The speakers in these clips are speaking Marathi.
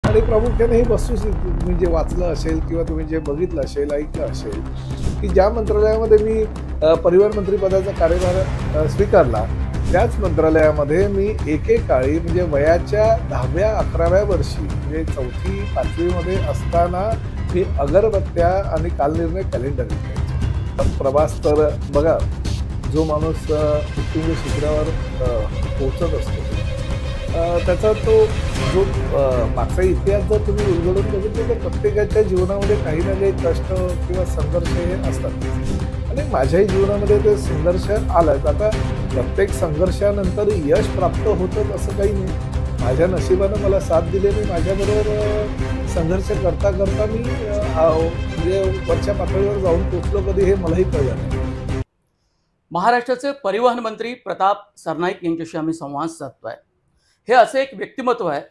आणि प्रामुख्याने ही वस्तुस्थिती तुम्ही जे वाचलं असेल किंवा तुम्ही जे बघितलं असेल, ऐकलं असेल, की ज्या मंत्रालयामध्ये मी परिवहन मंत्रिपदाचा कार्यभार स्वीकारला, त्याच मंत्रालयामध्ये मी एकेकाळी म्हणजे वयाच्या 10व्या 11व्या वर्षी म्हणजे 4थी 5वी मध्ये असताना मी अगरबत्त्या आणि कालनिर्णय कॅलेंडर विकायचो. प्रवास तर बघा, जो माणूस उत्तुंग शिखरावर पोहोचत असतो त्याचा तो जो मागचा इतिहास जर तुम्ही उलगडून बघितलं तर प्रत्येकाच्या जीवनामध्ये काही ना काही कष्ट किंवा संघर्ष हे असतात आणि माझ्याही जीवनामध्ये ते संघर्ष आलाच. आता प्रत्येक संघर्षानंतर यश प्राप्त होतं असं काही नाही. माझ्या नशिबानं मला साथ दिली. मी माझ्याबरोबर संघर्ष करता करता मी म्हणजे वरच्या पातळीवर जाऊन पोचलो कधी हे मलाही कळलं नाही. महाराष्ट्राचे परिवहन मंत्री प्रताप सरनाईक यांच्याशी आम्ही संवाद साधतोय. हे असे एक व्यक्तिमत्व आहे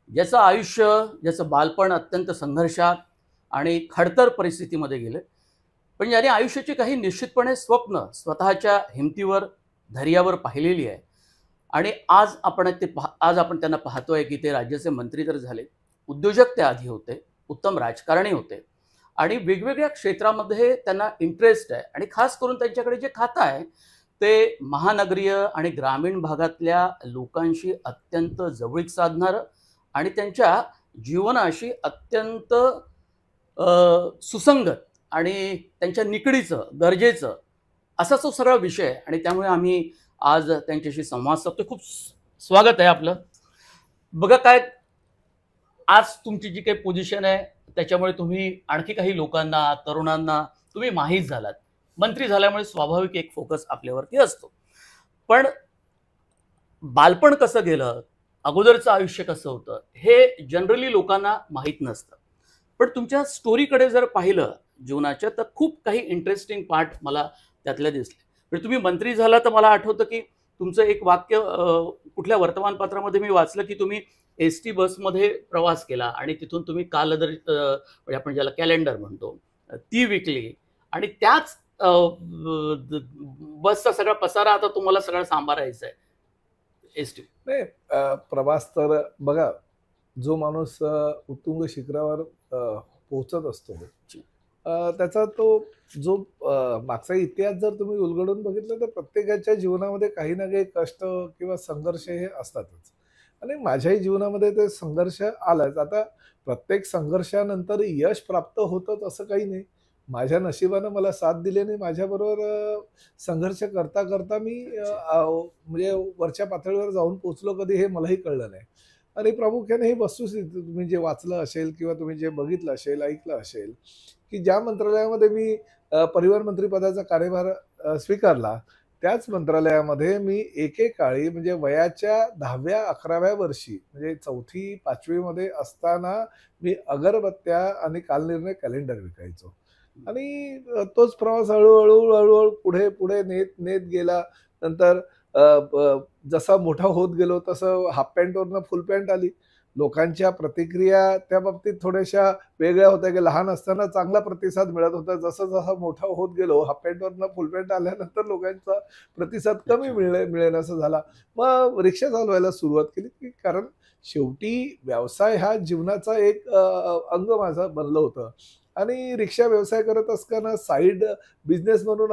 ज्याचं आयुष्य, ज्याचं बालपण अत्यंत संघर्षात आणि खडतर परिस्थितीमध्ये गेले, पण ज्याने आयुष्याची काही निश्चितपणे स्वप्न स्वतःच्या हिमतीवर धैर्यावर पाहिलेली आहे. आणि आज आपण त्यांना पाहतोय की ते राज्याचे मंत्री तर झाले, उद्योजक ते आधी होते, उत्तम राजकारणी होते आणि वेगवेगळ्या क्षेत्रामध्ये त्यांना इंटरेस्ट आहे. आणि खास करून त्यांच्याकडे जे खातं आहे ते महानगरीय आणि ग्रामीण भागातल्या लोकांशी अत्यंत जवळीक साधणारं आणि त्यांच्या जीवनाशी अत्यंत सुसंगत आणि त्यांच्या निकडीचं गरजेचं असा तो सगळा विषय आहे. आणि त्यामुळे आम्ही आज त्यांच्याशी संवाद साधतो. खूप स्वागत आहे आपलं. बघा काय, आज तुमची जी काही पोझिशन आहे त्याच्यामुळे तुम्ही आणखी काही लोकांना, तरुणांना तुम्ही माहीत झालात. मंत्री झाल्यामुळे स्वाभाविक एक फोकस आपल्यावरती असतो. पण बालपण कसं गेलं, अगोदरचं आयुष्य कसं होतं हे जनरली लोकांना माहीत नसतं. पण तुमच्या स्टोरीकडे जर पाहिलं जीवनाच्या तर खूप काही इंटरेस्टिंग पार्ट मला त्यातल्या दिसले. म्हणजे तुम्ही मंत्री झाला तर मला आठवतं की तुमचं एक वाक्य कुठल्या वर्तमानपत्रामध्ये मी वाचलं की तुम्ही ST बसमध्ये प्रवास केला आणि तिथून तुम्ही कालदर्शित म्हणजे आपण ज्याला कॅलेंडर म्हणतो ती विकली आणि त्याच बसचा सगळा पसारा आता तुम्हाला सगळं सांभाळायचा आहे. ST नाही, प्रवास तर बघा, जो माणूस उत्तुंग शिखरावर पोहोचत असतो त्याचा तो जो मागचा इतिहास जर तुम्ही उलगडून बघितलं तर प्रत्येकाच्या जीवनामध्ये काही ना काही कष्ट किंवा संघर्ष हे असतातच आणि माझ्याही जीवनामध्ये ते संघर्ष आलाच. आता प्रत्येक संघर्षानंतर यश प्राप्त होतं असं काही नाही. माझ्या नशिबानं मला साथ दिली आणि माझ्याबरोबर संघर्ष करता करता मी म्हणजे वरच्या पातळीवर जाऊन पोचलो कधी हे मलाही कळलं नाही. आणि प्रामुख्याने ही वस्तुस्थिती तुम्ही जे वाचलं असेल किंवा तुम्ही जे बघितलं असेल, ऐकलं असेल, की ज्या मंत्रालयामध्ये मी परिवहन मंत्रिपदाचा कार्यभार स्वीकारला, त्याच मंत्रालयामध्ये मी एकेकाळी म्हणजे वयाच्या 10व्या 11व्या वर्षी म्हणजे 4थी 5वी मध्ये असताना मी अगरबत्त्या आणि कालनिर्णय कॅलेंडर विकायचो. आणि तोच प्रवास हळूहळू पुढे पुढे नेत गेला. नंतर जसा मोठा होत गेलो तसं हाफ पॅन्टवरनं फुल पॅन्ट आली. लोकांच्या प्रतिक्रिया त्या बाबतीत थोड्याशा वेगळ्या होत्या की लहान असताना चांगला प्रतिसाद मिळत होता. जसं जसं मोठा होत गेलो, हाफ पॅन्टवरनं फुल पॅन्ट आल्यानंतर लोकांचा प्रतिसाद कमी मिळेनासा झाला. मग रिक्षा चालवायला सुरुवात केली की कारण शेवटी व्यवसाय हा जीवनाचा एक अंग माझं बनलं होतं. आणि रिक्षा व्यवसाय करत असताना साईड बिझनेस म्हणून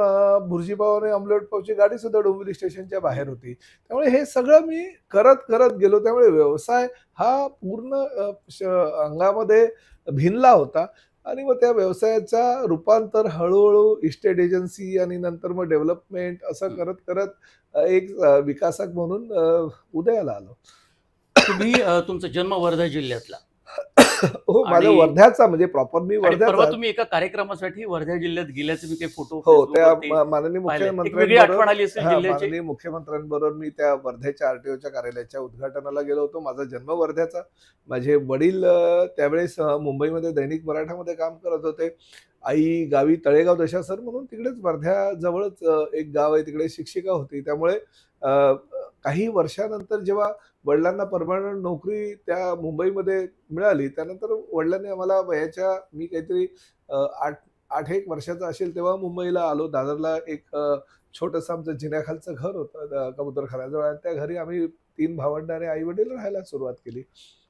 भुर्जीपाव आणि ऑमलेट पावची गाडी सुद्धा डोंबिवली स्टेशनच्या बाहेर होती. त्यामुळे हे सगळं मी करत गेलो. त्यामुळे व्यवसाय हा पूर्ण अंगामध्ये भिनला होता. आणि मग त्या व्यवसायाचा रूपांतर हळूहळू इस्टेट एजन्सी आणि नंतर मग डेव्हलपमेंट असं करत एक विकासक म्हणून उदयाला आलो. तुम्ही तुमचा जन्म वर्धा जिल्ह्यातला. हो, माझा वर्ध्याचा म्हणजे प्रॉपर मी परवा वर्ध्याचा. तुम्ही एका कार्यक्रमासाठी वर्धा जिल्ह्यात गेल्याचे मी काही फोटो हो, त्या माननीय मुख्यमंत्र्यांबरोबर मुख्यमंत्र्यांबरोबर मी त्या वर्ध्याच्या RTOच्या कार्यालयाच्या उद्घाटनाला गेलो होतो. माझा जन्म वर्ध्याचा. माझे वडील त्यावेळेस मुंबईमध्ये दैनिक मराठामध्ये काम करत होते. आई गावी तळेगाव दशासर म्हणून तिकडेच वर्ध्याजवळच एक गाव आहे, तिकडे शिक्षिका होती. त्यामुळे काही वर्षानंतर जेव्हा वडिलांना परमनंट नोकरी त्या मुंबईमध्ये मिळाली, त्यानंतर वडिलांनी आम्हाला वयाच्या मी काहीतरी 8 वर्षाचा असेल तेव्हा मुंबईला आलो. दादरला एक छोटंसं आमचं जिन्याखालचं घर होतं कबूतरखान्याजवळ आणि त्या घरी आम्ही 3 भावंड आणि आई वडील राहायला सुरुवात केली.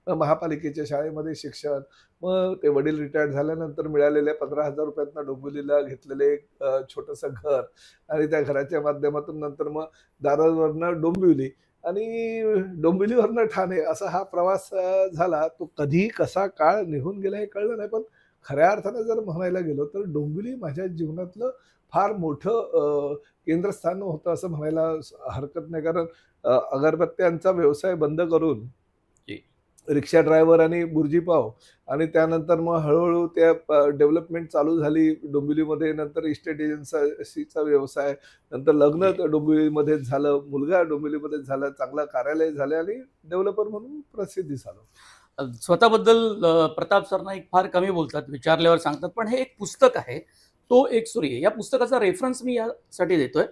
महापालिकेच्या शाळेमध्ये शिक्षण, मग ते वडील रिटायर्ड झाल्यानंतर मिळालेल्या 15,000 रुपयातनं डोंबिवलीला घेतलेले एक छोटंसं घर आणि त्या घराच्या माध्यमातून नंतर मग दादरवरनं डोंबिवली आणि डोंबिवलीवरनं ठाणे असा हा प्रवास झाला. तो कधी कसा काळ निघून गेला हे कळलं नाही. पण खऱ्या अर्थाने जर म्हणायला गेलो तर डोंबिवली माझ्या जीवनातलं फार मोठं केंद्रस्थान होतं असं म्हणायला हरकत नाही. कारण अगरबत्त्यांचा व्यवसाय बंद करून जी. रिक्षा ड्रायव्हर आणि बुर्जी पाव आणि त्यानंतर मग हळू-हळू त्या डेव्हलपमेंट चालू झाली डोंबिवलीमध्ये. नंतर इस्टेट एजन्सीचा व्यवसाय, नंतर लग्न जी. डोंबिवलीमध्येच झालं, मुलगा डोंबिवलीमध्येच झाला, चांगलं कार्यालय झालं आणि डेव्हलपर म्हणून प्रसिद्धी झालो. स्वतःबद्दल प्रताप सरनाईक फार कमी बोलतात, विचारल्यावर सांगतात. पण हे एक पुस्तक आहे, तो एक सूर्य. या पुस्तकाचा रेफरन्स मी यासाठी देतोय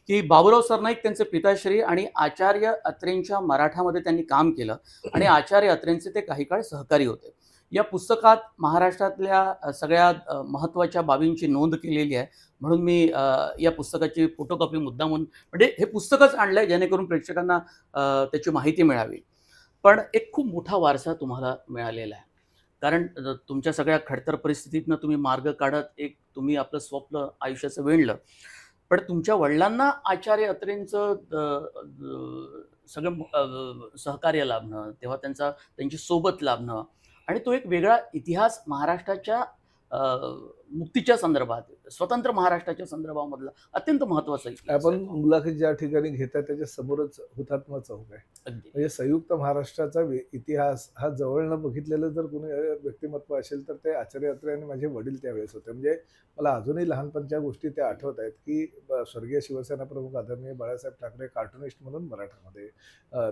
की बाबूराव सरनाईक त्यांचे पिताश्री आणि आचार्य अत्रेंच्या मराठामध्ये त्यांनी काम केलं आणि आचार्य अत्रेंचे ते काही काळ सहकारी होते. या पुस्तकात महाराष्ट्रातल्या सगळ्या महत्त्वाच्या बाबींची नोंद केलेली आहे. म्हणून मी या पुस्तकाची फोटोकॉपी मुद्दामून म्हणजे हे पुस्तकच आणलंय जेणेकरून प्रेक्षकांना त्याची माहिती मिळावी. पण एक खूप मोठा वारसा तुम्हाला मिळालेला आहे. कारण तुमच्या सगळ्या खडतर परिस्थितीतनं तुम्ही मार्ग काढत एक तुम्ही आपलं स्वप्न आयुष्याचं विणलं. पण तुमच्या वडिलांना आचार्य अत्रेंचं सगळं सहकार्य लाभणं, तेव्हा त्यांची सोबत लाभणं आणि तो एक वेगळा इतिहास महाराष्ट्राच्या मुक्तीच्या संदर्भात, स्वतंत्र महाराष्ट्राच्या संदर्भामधला अत्यंत महत्त्वाचा इतिहास आपण आहे. मुलाखत ज्या ठिकाणी घेतात त्याच्या समोरच हुतात्मा चौक आहे. अगदी. म्हणजे संयुक्त महाराष्ट्राचा इतिहास हा जवळनं बघितलेलं जर कोणी व्यक्तिमत्व असेल तर ते आचार्य अत्रे आणि माझे वडील त्यावेळेस होते. म्हणजे मला अजूनही लहानपणच्या गोष्टी त्या आठवत आहेत की स्वर्गीय शिवसेना प्रमुख आदरणीय बाळासाहेब ठाकरे कार्टुनिस्ट म्हणून मराठामध्ये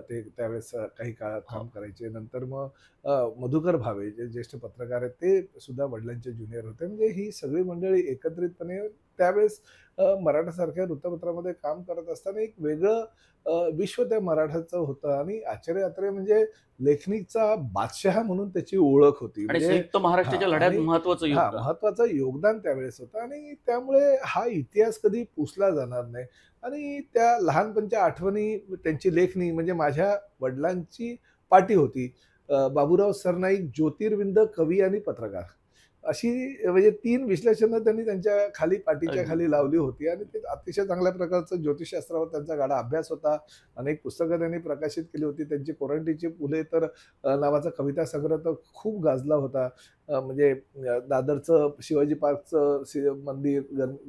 ते त्यावेळेस काही काळात काम करायचे. नंतर मग मधुकर भावे जे ज्येष्ठ पत्रकार आहेत ते सुद्धा वडिलांचे ज्युनियर होते. म्हणजे ही सगळी मंडळी एकत्रितपणे त्यावेळेस मराठासारख्या वृत्तपत्रामध्ये काम करत असताना एक वेगळं विश्व त्या मराठाचं होतं आणि आचार्य अत्रे म्हणजे लेखणीचा बादशहा म्हणून त्याची ओळख होती. आणि म्हणजे संयुक्त महाराष्ट्राच्या हां लढ्यात आणि महत्त्वाचं हां, योगदान. महत्त्वाचं योगदान त्यावेळेस होतं आणि त्यामुळे हा इतिहास कधी पुसला जाणार नाही आणि त्या लहानपणच्या आठवणी, त्यांची लेखणी म्हणजे माझ्या वडिलांची पाटी होती. बाबूराव सरनाईक ज्योतिर्विंद कवी आणि पत्रकार अशी म्हणजे 3 विश्लेषणं त्यांनी त्यांच्या खाली पाटीच्या अगदी. खाली लावली होती आणि ते अतिशय चांगल्या प्रकारचं ज्योतिषशास्त्रावर त्यांचा गाढा अभ्यास होता. अनेक पुस्तकं त्यांनी प्रकाशित केली होती. त्यांची कोरांटीची फुले तर नावाचा कविता संग्रह तर खूप गाजला होता. म्हणजे दादरचं शिवाजी पार्कचं मंदिर,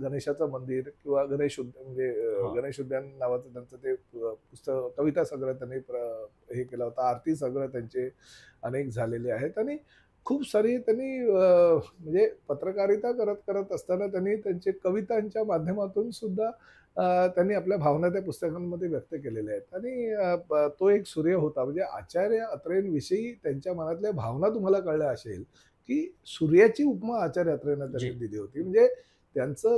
गणेशाचं मंदिर किंवा म्हणजे हां. गणेश उद्यान नावाचं त्यांचं ते पुस्तक कविता संग्रह त्यांनी हे केला होता. आरती संग्रह त्यांचे अनेक झालेले आहेत आणि खूप सारी त्यांनी म्हणजे पत्रकारिता करत असताना त्यांनी त्यांचे कवितांच्या माध्यमातून सुद्धा त्यांनी आपल्या भावना त्या पुस्तकांमध्ये व्यक्त केलेल्या आहेत आणि तो एक सूर्य होता. म्हणजे आचार्य अत्रेंविषयी त्यांच्या मनातल्या भावना तुम्हाला कळल्या असेल, की सूर्याची उपमा आचार्य अत्रेंना जी. त्यांनी दिली होती. म्हणजे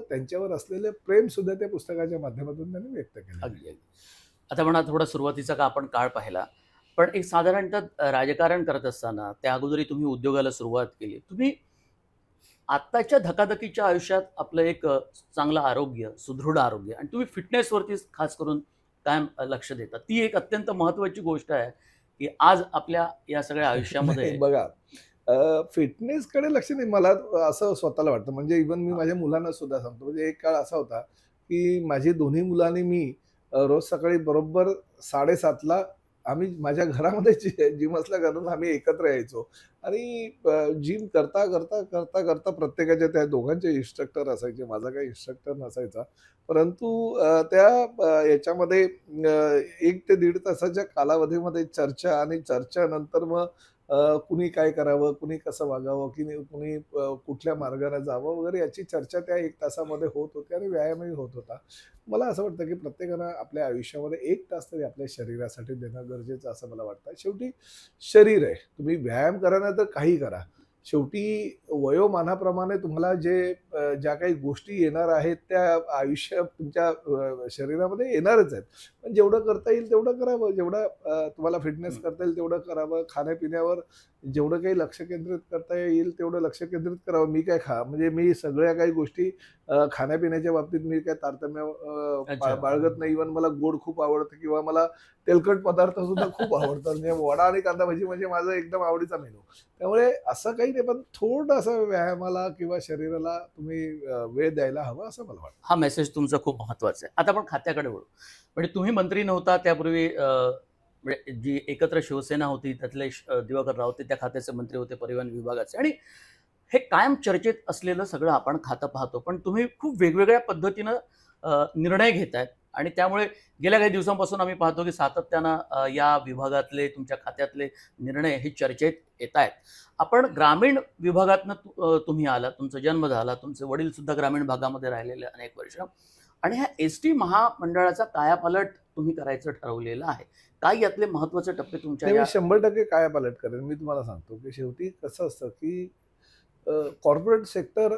त्यांच्यावर असलेलं प्रेम सुद्धा त्या पुस्तकाच्या माध्यमातून त्यांनी व्यक्त केलं. अगदी, अगदी. आता म्हणा थोडा सुरुवातीचा का आपण काळ पाहिला. पण एक साधारणतः राजकारण करत असताना त्या अगोदरी तुम्ही उद्योगाला सुरुवात केली. तुम्ही आत्ताच्या धकाधकीच्या आयुष्यात आपलं एक चांगलं आरोग्य, सुदृढ आरोग्य आणि तुम्ही फिटनेसवरती खास करून कायम लक्ष देता. ती एक अत्यंत महत्त्वाची गोष्ट आहे, की आज आपल्या या सगळ्या आयुष्यामध्ये नाही बघा, फिटनेसकडे लक्ष नाही मला असं स्वतःला वाटतं. म्हणजे इव्हन मी हां. माझ्या मुलांना सुद्धा सांगतो. म्हणजे एक काळ असा होता, की माझी दोन्ही मुलं आणि मी रोज सकाळी बरोबर 7:30ला आम्ही माझ्या घरामध्ये जिमसला घालून आम्ही एकत्र यायचो आणि जिम करता प्रत्येकाच्या त्या दोघांचे इन्स्ट्रक्टर असायचे. माझा काही इन्स्ट्रक्टर नसायचा. परंतु त्या याच्यामध्ये 1 ते 1.5 तासाच्या कालावधीमध्ये चर्चा आणि चर्चेनंतर मग कुणी काय करावं, कुणी कसं वागावं, कुणी कुठल्या मार्गाने जावं वगैरे याची चर्चा त्या 1 तासामध्ये होत होती आणि व्यायामही होत होता. मला असं वाटतं, की प्रत्येकानं आपल्या आयुष्यामध्ये 1 तास तरी आपल्या शरीरासाठी देणं गरजेचं असं मला वाटतं. शेवटी शरीर आहे. तुम्ही व्यायाम करा नाही तर काही करा. शेवटी वयोमानाप्रमाणे तुम्हाला ज्या काही गोष्टी येणार आहेत त्या आयुष्यात तुमच्या शरीरामध्ये येणारच आहेत. पण जेवढं करता येईल तेवढं करावं. जेवढं तुम्हाला फिटनेस करता येईल तेवढं करावं. खाण्यापिण्यावर जेवढं काही लक्ष केंद्रित करता येईल तेवढं लक्ष केंद्रित करावं. मी काय म्हणजे मी सगळ्या काही गोष्टी खाण्यापिण्याच्या बाबतीत मी काय तारतम्य अच्छा. बाळगत नाही. इव्हन मला गोड खूप आवडतं किंवा मला तेलकट पदार्थ सुद्धा खूप आवडतात. म्हणजे वडा आणि कांदा भजी म्हणजे माझा एकदम आवडीचा मेनू. त्यामुळे असं काही नाही, पण थोडंसं व्यायामाला किंवा शरीराला तुम्ही वेळ द्यायला हवा असं मला वाटतं. हा मेसेज तुमचा खूप महत्वाचा आहे. आता आपण खात्याकडे वळू. म्हणजे तुम्ही मंत्री नव्हता त्यापूर्वी म्हणजे जी एकत्र शिवसेना होती त्यातले दिवाकर रावते त्या खात्याचे मंत्री होते, परिवहन विभागाचे, आणि हे कायम चर्चेत असलेलं सगळं आपण खातं पाहतो. पण तुम्ही खूप वेगवेगळ्या पद्धतीनं निर्णय घेतायत आणि त्यामुळे गेल्या काही दिवसांपासून आम्ही पाहतो की सातत्यानं या विभागातले तुमच्या खात्यातले निर्णय हे चर्चेत येत आहेत. आपण ग्रामीण विभागातनं तुम्ही आला, तुमचा जन्म झाला, तुमचे वडील सुद्धा ग्रामीण भागामध्ये राहिलेले अनेक वर्ष, आणि ह्या एस टी महामंडळाचा कायापालट तुम्ही करायचं ठरवलेलं आहे. काय यातले महत्वाचे टप्पे तुमच्या नाही, मी या 100% कायापालट करेन. मी तुम्हाला सांगतो की शेवटी कसं असतं की कॉर्पोरेट सेक्टर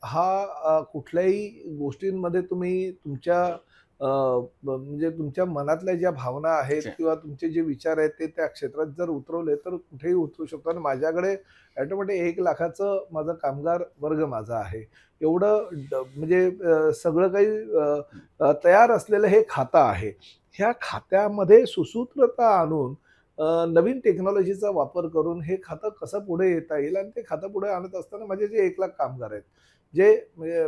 हा कुठल्याही गोष्टींमध्ये तुम्ही तुमच्या म्हणजे तुमच्या मनातल्या ज्या भावना आहेत किंवा तुमचे जे विचार आहेत ते त्या क्षेत्रात जर उतरवले तर कुठेही उतरू शकतो. आणि माझ्याकडे ऑटोमॅटिक 1,00,000चं माझं कामगार वर्ग माझा आहे. एवढं म्हणजे सगळं काही तयार असलेलं हे खातं आहे. ह्या खात्यामध्ये सुसूत्रता आणून नवीन टेक्नॉलॉजीचा वापर करून हे खातं कसं पुढे येता येईल, आणि ते खातं पुढे आणत असताना माझे जे 1,00,000 कामगार आहेत, जे म्हणजे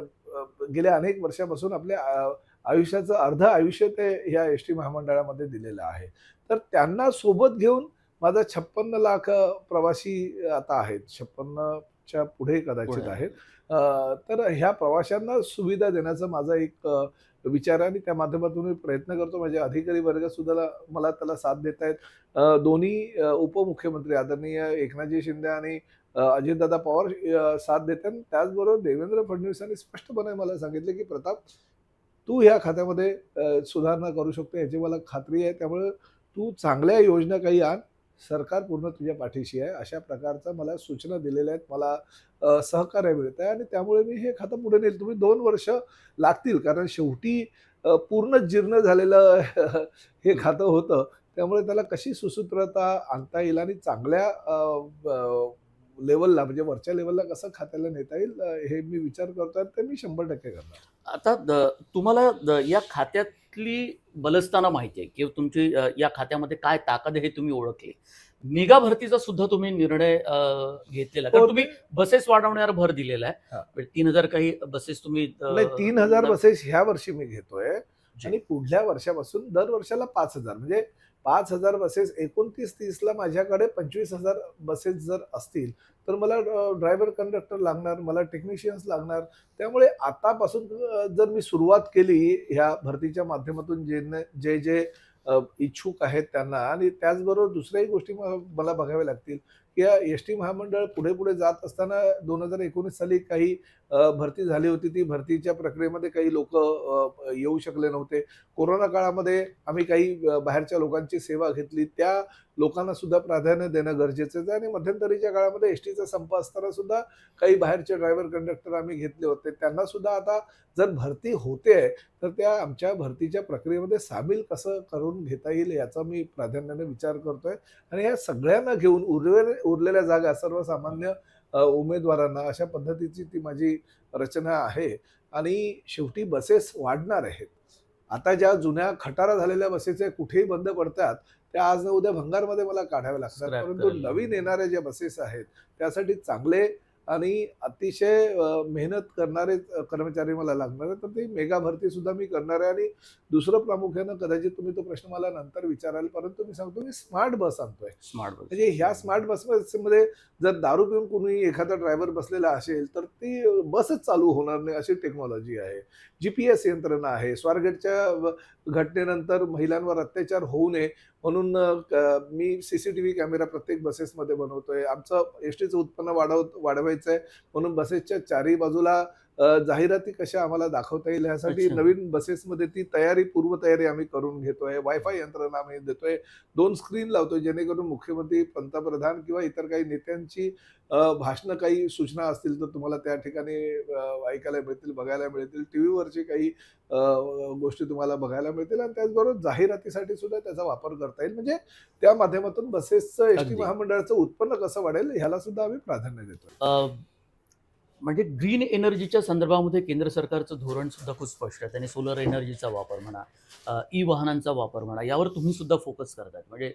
गेल्या अनेक वर्षापासून आपल्या आयुष्याचं अर्ध आयुष्य ते ह्या एस टी महामंडळामध्ये दिलेलं आहे. तर त्यांना सोबत घेऊन माझा 56,00,000 प्रवासी आता आहेत. 56च्या पुढे कदाचित आहेत. तर ह्या प्रवाशांना सुविधा देण्याचा माझा एक विचार आहे आणि त्या माध्यमातून मी प्रयत्न करतो. माझे अधिकारी वर्ग सुद्धा मला त्याला साथ देत आहेत. दोन्ही उपमुख्यमंत्री आदरणीय एकनाथजी शिंदे आणि अजितदादा पवार साथ देत आहेत. त्याचबरोबर देवेंद्र फडणवीसांनी स्पष्टपणे मला सांगितले की प्रताप, तू ह्या खात्यामध्ये सुधारणा करू शकतो याची मला खात्री आहे. त्यामुळे तू चांगल्या योजना काही आण, सरकार पूर्ण तुझ्या पाठीशी आहे. अशा प्रकारचा मला सूचना दिलेल्या आहेत. मला सहकार्य मिळत आहे आणि त्यामुळे मी हे खातं पुढे नेईल. तुम्ही 2 वर्ष लागतील, कारण शेवटी पूर्ण जीर्ण झालेलं हे खातं होतं. त्यामुळे त्याला कशी सुसूत्रता आणता येईल आणि चांगल्या लेव्हलला म्हणजे वरच्या लेव्हलला कसं खात्याला नेता येईल हे मी विचार करतोय, ते मी 100% करणार. आता तुम्हाला या खात्यातली बलस्थानं माहिती आहे किंवा तुमची या खात्यामध्ये काय ताकद आहे हे तुम्ही ओळखली. निगा भरतीचा सुद्धा तुम्ही निर्णय घेतलेला, कारण तुम्ही बसेस वाढवण्यावर भर दिलेला आहे. 3,000 काही बसेस तुम्ही नाही, 3,000 बसेस ह्या वर्षी मी घेतोय आणि पुढल्या वर्षापासून दर वर्षाला 5,000 म्हणजे 5,000 बसेस. 29-30ला माझ्याकडे 25,000 बसेस जर असतील तर मला ड्रायव्हर कंडक्टर लागणार, मला टेक्निशियन्स लागणार. त्यामुळे आतापासून जर मी सुरुवात केली ह्या भरतीच्या माध्यमातून जे जे इच्छुक आहेत त्यांना, आणि त्याचबरोबर दुसऱ्याही गोष्टी मला बघाव्या लागतील की या एस टी महामंडळ पुढे पुढे जात असताना 2019 साली काही भरती झाली होती. ती भरतीच्या प्रक्रियेमध्ये काही लोक येऊ शकले नव्हते. कोरोना काळामध्ये आम्ही काही बाहेरच्या लोकांची सेवा घेतली. त्या लोकांना सुद्धा प्राधान्य देणं गरजेचं आहे. आणि मध्यंतरीच्या काळामध्ये एस टीचा संप असताना सुद्धा काही बाहेरचे ड्रायव्हर कंडक्टर आम्ही घेतले होते. त्यांना सुद्धा आता जर भरती होते तर त्या आमच्या भरतीच्या प्रक्रियेमध्ये सामील कसं करून घेता येईल याचा मी प्राधान्याने विचार करतोय. आणि या सगळ्यांना घेऊन उरलेल्या जागा सर्वसामान्य उमेदवारांना अशा पद्धतीची ती माझी रचना आहे. आणि शेवटी बसेस वाढणार आहेत. आता ज्या जुन्या खटारा झालेल्या बसेस कुठेही बंद पडतात, त्या आज न उद्या भंगारमध्ये मला काढाव्या लागतात. परंतु नवीन येणाऱ्या ज्या बसेस आहेत त्यासाठी चांगले आणि अतिशय मेहनत करणारे कर्मचारी मला लागणार आहेत. तर ती मेगा भरती सुद्धा मी करणार आहे. आणि दुसरं प्रामुख्यानं कदाचित तुम्ही तो प्रश्न मला नंतर विचाराल, परंतु मी सांगतो मी स्मार्ट बस आणतोय. स्मार्ट बस म्हणजे ह्या स्मार्ट बसमध्ये जर दारू पिऊन कुणी एखादा ड्रायव्हर बसलेला असेल तर ती बसच चालू होणार नाही अशी टेक्नॉलॉजी आहे. GPS यंत्रणा आहे. स्वारगेटच्या घटनेनंतर महिलांवर अत्याचार होऊ नये म्हणून मी CCTV कॅमेरा प्रत्येक बसेसमध्ये बनवतोय. आमचं एस टीचं उत्पन्न वाढवायचं आहे म्हणून बसेसच्या चारही बाजूला जाहिराती कशा आम्हाला दाखवता येईल ह्यासाठी अच्छा. नवीन बसेसमध्ये ती पूर्वतयारी आम्ही करून घेतोय. वायफाय यंत्रणा आम्ही देतोय. 2 स्क्रीन लावतोय जेणेकरून मुख्यमंत्री, पंतप्रधान किंवा इतर काही नेत्यांची भाषणं, काही सूचना असतील तर तुम्हाला त्या ठिकाणी ऐकायला मिळतील, बघायला मिळतील. टीव्हीवरची काही गोष्टी तुम्हाला बघायला मिळतील आणि त्याचबरोबर जाहिरातीसाठी सुद्धा त्याचा वापर करता येईल. म्हणजे त्या माध्यमातून बसेसचं, एसटी अगदी. महामंडळाचं उत्पन्न कसं वाढेल ह्याला सुद्धा आम्ही प्राधान्य देतोय. म्हणजे ग्रीन एनर्जीच्या संदर्भामध्ये केंद्र सरकारचं धोरण सुद्धा खूप स्पष्ट आहे. त्यांनी सोलर एनर्जीचा वापर म्हणा, ई वाहनांचा वापर म्हणा, यावर तुम्ही सुद्धा फोकस करतायत. म्हणजे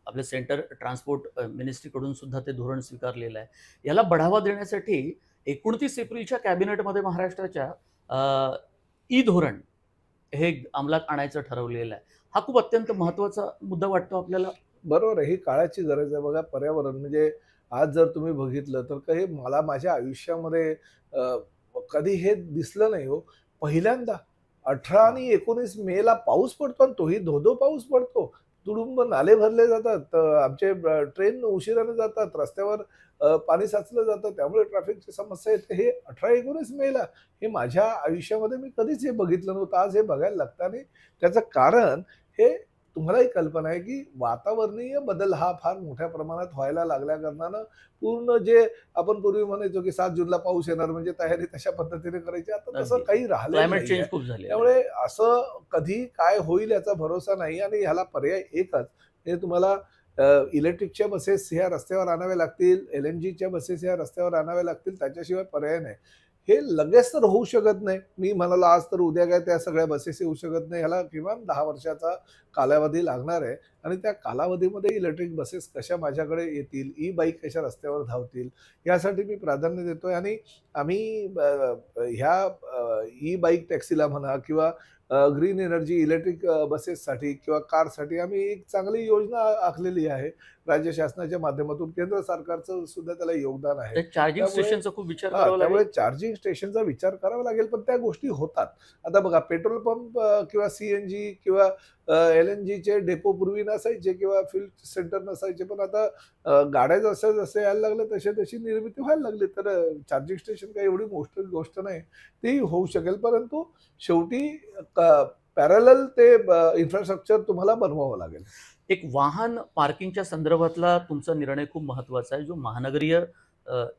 आपले सेंटर ट्रान्सपोर्ट मिनिस्ट्रीकडून सुद्धा ते धोरण स्वीकारलेलं आहे. याला बढावा देण्यासाठी 29 एप्रिलच्या कॅबिनेटमध्ये महाराष्ट्राच्या ई धोरण हे अंमलात आणायचं ठरवलेलं आहे. हा खूप अत्यंत महत्त्वाचा मुद्दा वाटतो आपल्याला. बरोबर आहे. ही काळाची गरज आहे. बघा, पर्यावरण म्हणजे आज जर तुम्ही बघितलं तर हे मला माझ्या आयुष्यामध्ये कधी हे दिसलं नाही हो. पहिल्यांदा 18 आणि 19 मेला पाऊस पडतो आणि तोही धो-धो पाऊस पडतो. तुडुंब नाले भरले जातात. आमचे ट्रेन उशिराने जातात. रस्त्यावर पाणी साचलं जातं. त्यामुळे ट्रॅफिकची समस्या येते. हे 18-19 मेला हे माझ्या आयुष्यामध्ये मी कधीच हे बघितलं नव्हतं. आज हे बघायला लागतं आणि त्याचं कारण हे तुम्हालाही कल्पना आहे, की वातावरणीय बदल हा फार मोठ्या प्रमाणात व्हायला लागल्या कारणानं पूर्ण जे आपण पूर्वी म्हणायचो, की 7 जूनला पाऊस येणार म्हणजे तयारी तशा पद्धतीने करायची. आता तसं अगदी. काही राहिलेलं क्लायमेट नाहीये. चेंज खूप झाले. त्यामुळे असं कधी काय होईल याचा भरोसा नाही आणि ह्याला पर्याय एकच. हे तुम्हाला इलेक्ट्रिकच्या बसेस ह्या रस्त्यावर आणाव्या लागतील, LNGच्या बसेस ह्या रस्त्यावर आणाव्या लागतील. त्याच्याशिवाय पर्याय नाही. हे लगेच तर होऊ शकत नाही. मी म्हणालो आज तर उद्या काय त्या सगळ्या बसेस येऊ शकत नाही. ह्याला किमान 10 वर्षाचा कालावधी लागणार आहे आणि त्या कालावधीमध्ये इलेक्ट्रिक बसेस कशा माझ्याकडे येतील, ई बाईक कशा रस्त्यावर धावतील, यासाठी मी प्राधान्य देतोय आणि आम्ही ह्या ई बाईक टॅक्सीला म्हणा किंवा ग्रीन एनर्जी इलेक्ट्रिक बसेससाठी किंवा कारसाठी आम्ही एक चांगली योजना आखलेली आहे. राज्य शासनाच्या माध्यमातून केंद्र सरकारचं सुद्धा त्याला योगदान आहे. त्या चार्जिंग त्यामुळे स्टेशनचा खूप विचार हां, करावा त्यामुळे लागेल. चार्जिंग स्टेशनचा विचार करावा लागेल, पण त्या गोष्टी होतात. आता बघा, पेट्रोल पंप किंवा CNG किंवा LNGचे डेपो पूर्वी नसायचे किंवा फ्यूल सेंटर नसायचे. पण आता गाड्या जसे यायला लागल्या तशी निर्मिती व्हायला लागली. तर चार्जिंग स्टेशन काही एवढी मोठी गोष्ट नाही. ती होऊ शकेल, परंतु शेवटी पॅरलल ते इन्फ्रास्ट्रक्चर तुम्हाला बनवावं लागेल. एक वाहन पार्किंगच्या संदर्भातला तुमचा निर्णय खूप महत्त्वाचा आहे, जो महानगरीय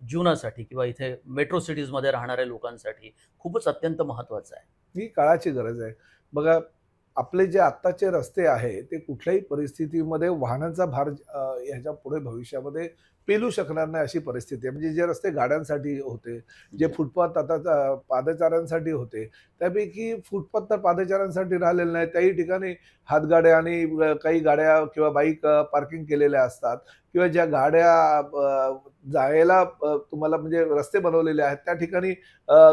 जीवनासाठी किंवा इथे मेट्रो सिटीजमध्ये राहणाऱ्या लोकांसाठी खूपच अत्यंत महत्त्वाचा आहे. ही काळाची गरज आहे. बघा, आपले जे आत्ताचे रस्ते आहे ते कुठल्याही परिस्थितीमध्ये वाहनांचा भार ह्याच्या पुढे भविष्यामध्ये पेलू शकणार नाही अशी परिस्थिती आहे. म्हणजे जे रस्ते गाड्यांसाठी होते, जे फुटपाथ आता पादचाऱ्यांसाठी होते, त्यापैकी फुटपाथ तर पादचाऱ्यांसाठी राहिलेले नाही. त्याही ठिकाणी हातगाड्या आणि काही गाड्या किंवा बाईक पार्किंग केलेल्या असतात किंवा ज्या गाड्या जायला तुम्हाला म्हणजे रस्ते बनवलेले आहेत त्या ठिकाणी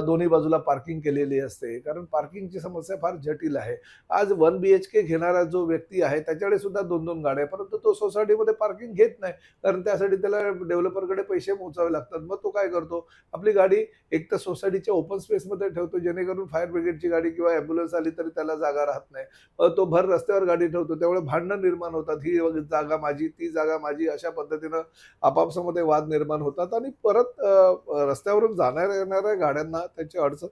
दोन्ही बाजूला पार्किंग केलेली असते. कारण पार्किंगची समस्या फार जटिल आहे. आज 1 BHK घेणारा जो व्यक्ती आहे त्याच्याकडे सुद्धा 2-2 गाड्या आहे, परंतु तो सोसायटीमध्ये पार्किंग घेत नाही. कारण त्यासाठी त्याला डेव्हलपरकडे पैसे मोजावे लागतात. मग तो काय करतो, आपली गाडी एक तर सोसायटीच्या ओपन स्पेसमध्ये ठेवतो, जेणेकरून फायर ब्रिगेडची गाडी किंवा ॲम्ब्युलन्स आली तरी त्याला जागा राहत नाही. तो भर रस्त्यावर गाडी ठेवतो, त्यामुळे भांडणं निर्माण होतात. ही जागा माझी, ती जागा माझी, अशा पद्धतीनं आपापसामध्ये वाद निर्माण होतात आणि परत रस्त्यावरून जाणाऱ्या येणाऱ्या गाड्यांना त्याची अडचण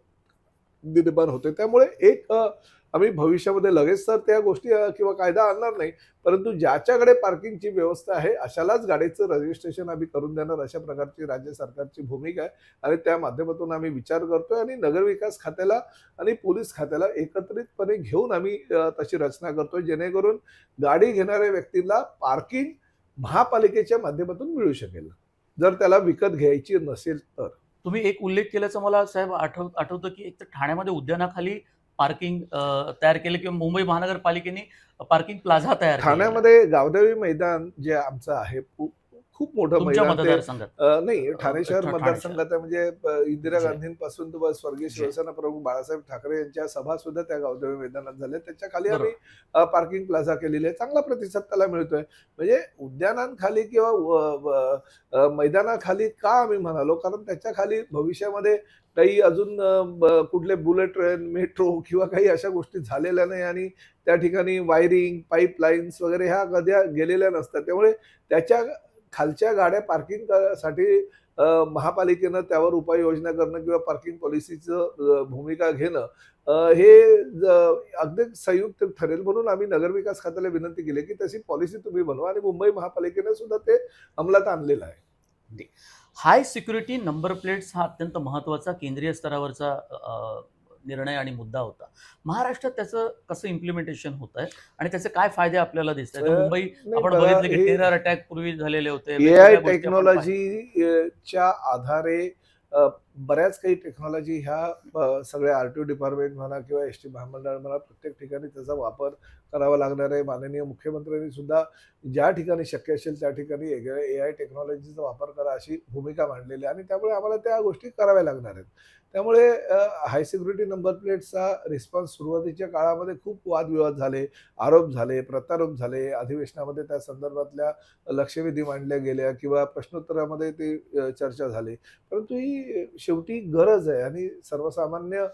निर्माण होते. त्यामुळे एक आम्ही भविष्यामध्ये लगेच तर त्या गोष्टी किंवा कायदा आणणार नाही, परंतु ज्याच्याकडे पार्किंगची व्यवस्था आहे अशालाच गाडीचं रजिस्ट्रेशन आम्ही करून देणार, अशा प्रकारची राज्य सरकारची भूमिका आहे आणि त्या माध्यमातून आम्ही विचार करतोय आणि नगरविकास खात्याला आणि पोलीस खात्याला एकत्रितपणे घेऊन आम्ही तशी रचना करतोय, जेणेकरून गाडी घेणाऱ्या व्यक्तीला पार्किंग महापालिकेच्या माध्यमातून मिळू शकेल, जर त्याला विकत घ्यायची नसेल तर. तुम्ही एक उल्लेख केल्याचं मला साहेब आठवतं, की एक तर ठाण्यामध्ये उद्यानाखाली पार्किंग तयार केलं किंवा मुंबई महानगरपालिकेने पार्किंग प्लाझा तयार केलेला. ठाण्यामध्ये गावदेवी मैदान जे आमचं आहे खूप मोठं तुमच्या मैदान ते मतदारसंघात. नाही, ठाणे शहर ठाणे मतदारसंघात आहे. म्हणजे इंदिरा जे. गांधींपासून तर स्वर्गीय जे. शिवसेना प्रमुख बाळासाहेब ठाकरे यांच्या सभा सुद्धा त्या गावदेवी मैदानात झाल्या. त्याच्या खाली बरोबर. आम्ही पार्किंग प्लाझा केलेली आहे. चांगला प्रतिसाद त्याला मिळतोय. म्हणजे उद्यानांखाली किंवा मैदानाखाली का आम्ही म्हणालो, कारण त्याच्या खाली भविष्यामध्ये काही अजून कुठले बुलेट ट्रेन, मेट्रो किंवा काही अशा गोष्टी झालेल्या नाही आणि त्या ठिकाणी वायरिंग, पाईपलाईन्स वगैरे ह्या कधी गेलेल्या नसतात. त्यामुळे खालच्या गाड्या पार्किंग साठी महापालिकेनं त्यावर उपाययोजना करणं किंवा पार्किंग पॉलिसीचं भूमिका घेणं हे अगदी संयुक्त ठरेल. म्हणून आम्ही नगरविकास खात्याला विनंती केली की तशी पॉलिसी तुम्ही बनवा आणि मुंबई महापालिकेने सुद्धा ते अंमलात आणलेलं आहे. हाय सिक्युरिटी नंबर प्लेट्स हा अत्यंत महत्त्वाचा केंद्रीय स्तरावरचा निर्णय आणि मुद्दा होता. महाराष्ट्रात त्याचं कसं इम्प्लिमेंटेशन होत आहे आणि त्याचे काय फायदे आपल्याला दिसत आहेत? मुंबई आपण बघितलं की टेरर अटॅक पूर्वी झालेले होते. AI टेक्नॉलॉजीच्या आधारे बऱ्याच काही टेक्नॉलॉजी ह्या सगळ्या RTO डिपार्टमेंट म्हणा किंवा एसटी महामंडळ म्हणा प्रत्येक ठिकाणी त्याचा वापर करावा लागणार आहे. माननीय मुख्यमंत्र्यांनी सुद्धा ज्या ठिकाणी शक्य असेल त्या ठिकाणी AI टेक्नॉलॉजीचा वापर करा अशी भूमिका मांडलेली आहे आणि त्यामुळे आम्हाला त्या गोष्टी कराव्या लागणार आहेत. त्यामुळे हाय सिक्युरिटी नंबर प्लेटचा रिस्पॉन्स सुरुवातीच्या काळामध्ये खूप वादविवाद झाले, आरोप झाले, प्रत्यारोप झाले. अधिवेशनामध्ये त्या संदर्भातल्या लक्षवेधी मांडल्या गेल्या किंवा प्रश्नोत्तरामध्ये ते चर्चा झाली. परंतु ही शेवटी गरज आहे आणि सर्वसामान्य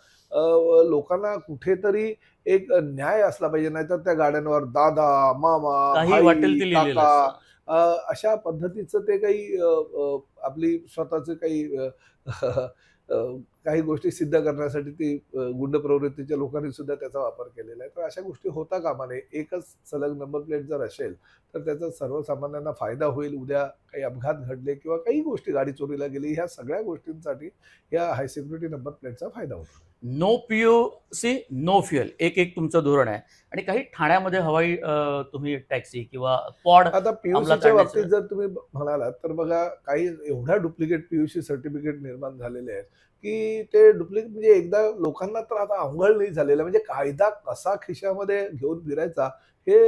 लोकांना कुठेतरी एक न्याय असला पाहिजे. नाहीतर त्या गाड्यांवर दादा, मामा, काही वाटेल ते भाई, लिहिलेलं काका असतं. अशा पद्धतीचं ते काही आपली स्वतःचे काही काही गोष्टी सिद्ध करण्यासाठी ती गुंड प्रवृत्तीच्या लोकांनी सुद्धा त्याचा वापर केलेला आहे. तर अशा गोष्टी होता कामा नये. एकच सलग नंबर प्लेट जर असेल तर त्याचा सर्वसामान्यांना फायदा होईल. उद्या काही अपघात घडले किंवा काही गोष्टी गाडी चोरीला गेली ह्या सगळ्या गोष्टींसाठी या हाय सिक्युरिटी नंबर प्लेटचा फायदा होतो. नो POC नो फ्युएल एक तुमचं धोरण आहे आणि काही ठाण्यामध्ये हवाई तुम्ही टॅक्सी किंवा पॉड आता PUCच्या बाबतीत जर तुम्ही म्हणालात तर बघा काही एवढ्या डुप्लिकेट PUC सर्टिफिकेट निर्माण झालेले आहेत की ते डुप्लिकेट म्हणजे एकदा लोकांना तर आता अवघड नाही झालेलं. म्हणजे कायदा कसा खिशामध्ये घेऊन फिरायचा हे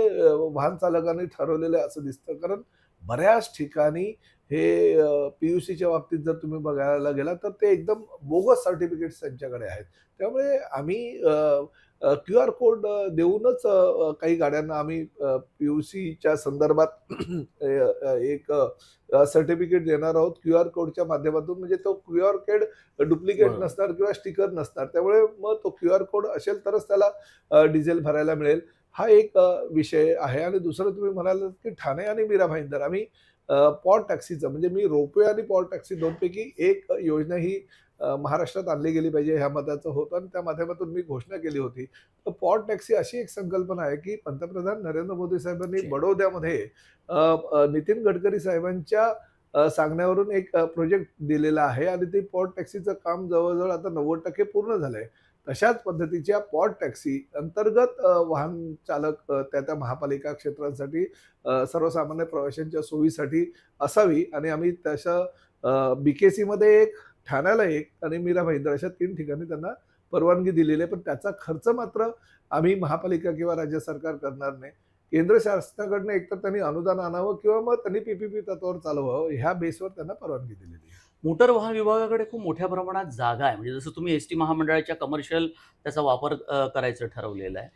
वाहन चालकांनी ठरवलेलं आहे असं दिसतं. कारण बऱ्याच ठिकाणी हे PUCच्या बाबतीत जर तुम्ही बघायला गेला तर ते एकदम बोगस सर्टिफिकेट्स त्यांच्याकडे आहेत. त्यामुळे आम्ही QR कोड देऊनच काही गाड्यांना आम्ही PUCच्या संदर्भात एक सर्टिफिकेट देणार आहोत QR कोडच्या माध्यमातून. म्हणजे तो QR कोड डुप्लिकेट नसणार किंवा स्टिकर नसणार. त्यामुळे मग तो QR कोड असेल तरच त्याला डिझेल भरायला मिळेल. हा एक विषय आहे. आणि दुसरं तुम्ही म्हणालात की ठाणे आणि मीरा भाईंदर आम्ही पॉड टॅक्सीचं म्हणजे मी रोपवे आणि पॉड टॅक्सी दोनपैकी एक योजना ही महाराष्ट्रात आणली गेली पाहिजे ह्या मताचं होतं आणि त्या माध्यमातून मी घोषणा केली होती. तर पॉड टॅक्सी अशी एक संकल्पना आहे की पंतप्रधान नरेंद्र मोदी साहेबांनी बडोद्यामध्ये नितीन गडकरी साहेबांच्या सांगण्यावरून एक प्रोजेक्ट दिलेला आहे आणि ते पॉड टॅक्सीचं काम जवळजवळ आता 90% पूर्ण झालंय. तशाच पद्धतीच्या पॉड टॅक्सी अंतर्गत वाहन चालक त्या महापालिका क्षेत्रांसाठी सर्वसामान्य प्रवाशांच्या सोयीसाठी असावी आणि आम्ही तशा BKC मध्ये एक, ठाण्याला एक आणि मीरा भाईंदर अशा 3 ठिकाणी त्यांना परवानगी दिलेली आहे. पण त्याचा खर्च मात्र आम्ही महापालिका किंवा राज्य सरकार करणार नाही. केंद्र शासनाकडनं एकतर त्यांनी अनुदान आणावं किंवा मग त्यांनी PPP तत्वावर चालवावं ह्या बेसवर त्यांना परवानगी दिलेली आहे. मोटर वाहन विभागाकडे खूप मोठ्या प्रमाणात जागा आहे. म्हणजे जसं तुम्ही एसटी महामंडळाच्या कमर्शियल त्याचा वापर करायचं ठरवलेलं आहे.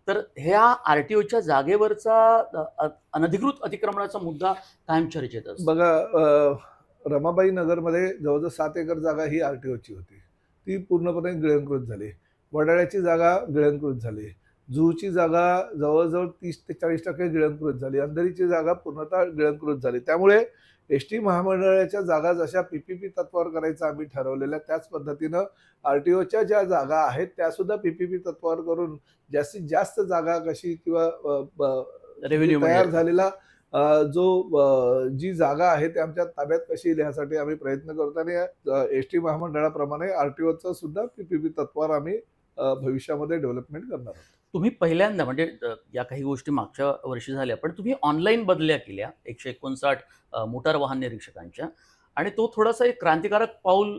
तर ह्या RTOच्या जागेवरचा अनधिकृत अतिक्रमणाचा मुद्दा कायम चर्चेत असतो. बघा रमाबाई नगरमध्ये जवळजवळ 7 एकर जागा ही RTOची होती. ती पूर्णपणे गिळंकृत झाली. वडाळ्याची जागा गिळंकृत झाली. जुहूची जागा जवळजवळ 30 ते 40% गिळंकृत झाली. अंधेरीची जागा पूर्णतः गिळंकृत झाली. त्यामुळे एसटी महामंडळाच्या जागा जशा PPP तत्वावर करायचं आम्ही ठरवलेल्या त्याच पद्धतीनं RTOच्या ज्या जागा आहेत त्या सुद्धा PPP तत्वावर करून जास्तीत जास्त जागा कशी किंवा रेव्हेन्यू तयार झालेला जी जागा आहे ते आमच्या ताब्यात कशी येईल यासाठी आम्ही प्रयत्न करतो आणि एसटी महामंडळाप्रमाणे RTOचं सुद्धा PPP तत्वावर आम्ही भविष्यामध्ये डेव्हलपमेंट करणार आहोत. तुम्ही पहिल्यांदा म्हणजे या काही गोष्टी मागच्या वर्षी झाल्या पण तुम्ही ऑनलाईन बदल्या केल्या 159 मोटार वाहन निरीक्षकांच्या आणि तो थोडासा एक क्रांतिकारक पाऊल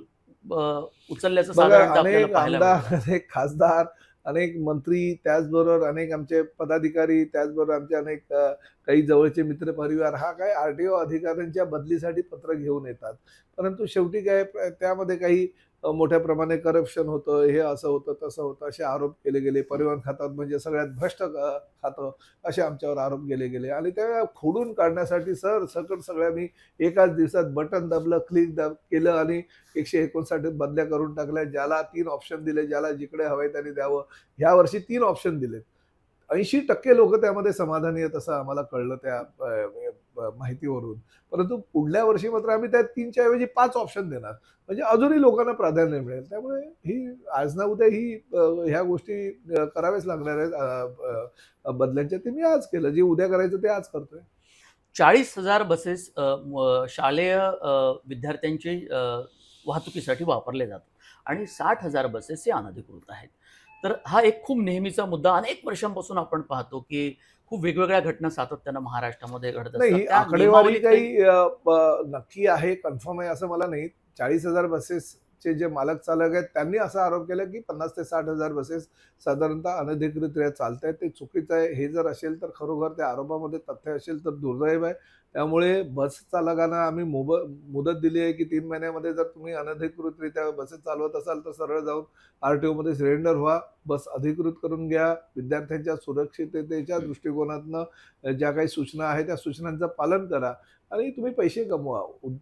उचलल्याचं साधारणतः आपल्याला पाहायला मिळालं. अनेक खासदार, अनेक मंत्री, त्याचबरोबर अनेक आमचे पदाधिकारी, त्याचबरोबर आमचे अनेक काही जवळचे मित्र परिवार हा काय RTO अधिकाऱ्यांच्या बदलीसाठी पत्र घेऊन येतात. परंतु शेवटी काय त्यामध्ये काही मोठ्या प्रमाणे करप्शन होतं, हे असं होतं, तसं होतं असे आरोप केले गेले. परिवहन खात्यात म्हणजे सगळ्यात भ्रष्ट खातं असे आमच्यावर आरोप केले गेले आणि त्या खोडून काढण्यासाठी सरसकट सगळ्या मी एकाच दिवसात बटन दाबलं, क्लिक केलं आणि 159 बदल्या करून टाकल्या. ज्याला 3 ऑप्शन दिले, ज्याला जिकडे हवंय त्यांनी द्यावं. ह्या वर्षी 3 ऑप्शन दिलेत. 80% लोक त्यामध्ये समाधानी आहेत असं आम्हाला कळलं त्या माहितीवरून. परंतु पुढल्या वर्षी मात्र आम्ही त्या 3च्या ऐवजी 5 ऑप्शन देणार. म्हणजे अजूनही लोकांना प्राधान्य मिळेल. त्यामुळे ही आज ना उद्या ही ह्या गोष्टी कराव्याच लागणार आहेत बदल्यांच्या. ते मी आज केलं. जे उद्या करायचं ते आज करतोय. 40,000 बसेस शालेय विद्यार्थ्यांची वाहतुकीसाठी वापरले जातात आणि 60,000 बसेस हे अनधिकृत आहेत. तर हा एक खूप नेहमीचा मुद्दा अनेक वर्षांपासून आपण पाहतो की खूप वेगवेगळ्या घटना सातत्यानं महाराष्ट्रामध्ये घडत नाही, असतात. ही त्या आकडेवारी नियमावलीत काही नक्की आहे, कन्फर्म आहे असं मला नाही. 40,000 बसेसचे जे मालक चालक आहेत त्यांनी असा आरोप केला की 50,000 ते 60,000 बसेस साधारणतः अनधिकृतरित्या चालतायत. ते चुकीचं आहे. हे जर असेल तर खरोखर त्या आरोपामध्ये तथ्य असेल तर दुर्दैव आहे. त्यामुळे बस चालकांना आम्ही मुदत दिली आहे की 3 महिन्यामध्ये जर तुम्ही अनधिकृतरित्या बसेस चालवत असाल तर सरळ जाऊन आरटीओमध्ये सरेंडर व्हा. बस अधिकृत करून घ्या. विद्यार्थ्यांच्या सुरक्षिततेच्या दृष्टिकोनातनं ज्या काही सूचना आहेत त्या सूचनांचं पालन करा आणि तुम्ही पैसे कमवा.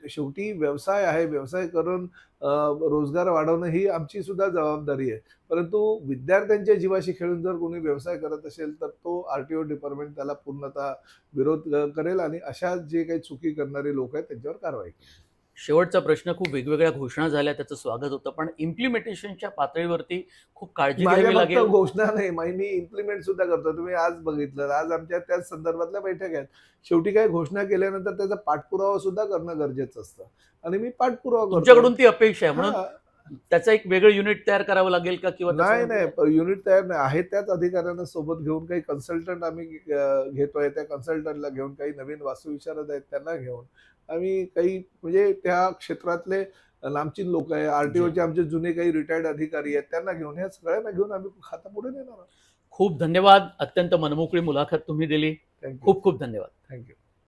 शेवटी व्यवसाय आहे. व्यवसाय करून रोजगार वाढवणं ही आमची सुद्धा जबाबदारी आहे. परंतु विद्यार्थ्यांच्या जीवाशी खेळून जर कोणी व्यवसाय करत असेल तर तो आरटीओ डिपार्टमेंट त्याला पूर्णतः विरोध करेल आणि अशा जे काही चुकी करणारे लोक आहेत त्यांच्यावर कारवाई करेल. शेवटचा प्रश्न, खूप वेगवेगळ्या घोषणा झाल्या, त्याचं स्वागत होतं, पण इम्प्लिमेंटेशनच्या पातळीवरती खूप काळजी माझ्या घ्यावी फक्त लागेल. घोषणा नाही, मी इम्प्लिमेंट सुद्धा करतो. तुम्ही आज बघितलं, आज आमच्या त्याच संदर्भातल्या बैठक आहेत. शेवटी काही घोषणा केल्यानंतर त्याचा पाठपुरावा सुद्धा करणं गरजेचं असतं आणि मी पाठपुरावा करतो. तुमच्याकडून ती अपेक्षा आहे, म्हणून हां. त्याचं एक वेगळं युनिट तयार करावं लागेल का? किंवा नाही, युनिट तयार नाही आहे. त्याच अधिकाऱ्यांना सोबत घेऊन काही कन्सल्टंट आम्ही घेतोय. त्या कन्सल्टंटला घेऊन, काही नवीन वास्तुविशारद आहेत त्यांना घेऊन आम्ही काही म्हणजे त्या क्षेत्रातले नामचीन लोक आहे, आरटीओचे आमचे जुने काही रिटायर्ड अधिकारी आहेत त्यांना घेऊन, ह्या सगळ्यांना घेऊन आम्ही खाता पुढे नेणार आहोत. खूप धन्यवाद. अत्यंत मनमोकळी मुलाखत तुम्ही दिली. थँक्यू. खूप खूप धन्यवाद. थँक्यू.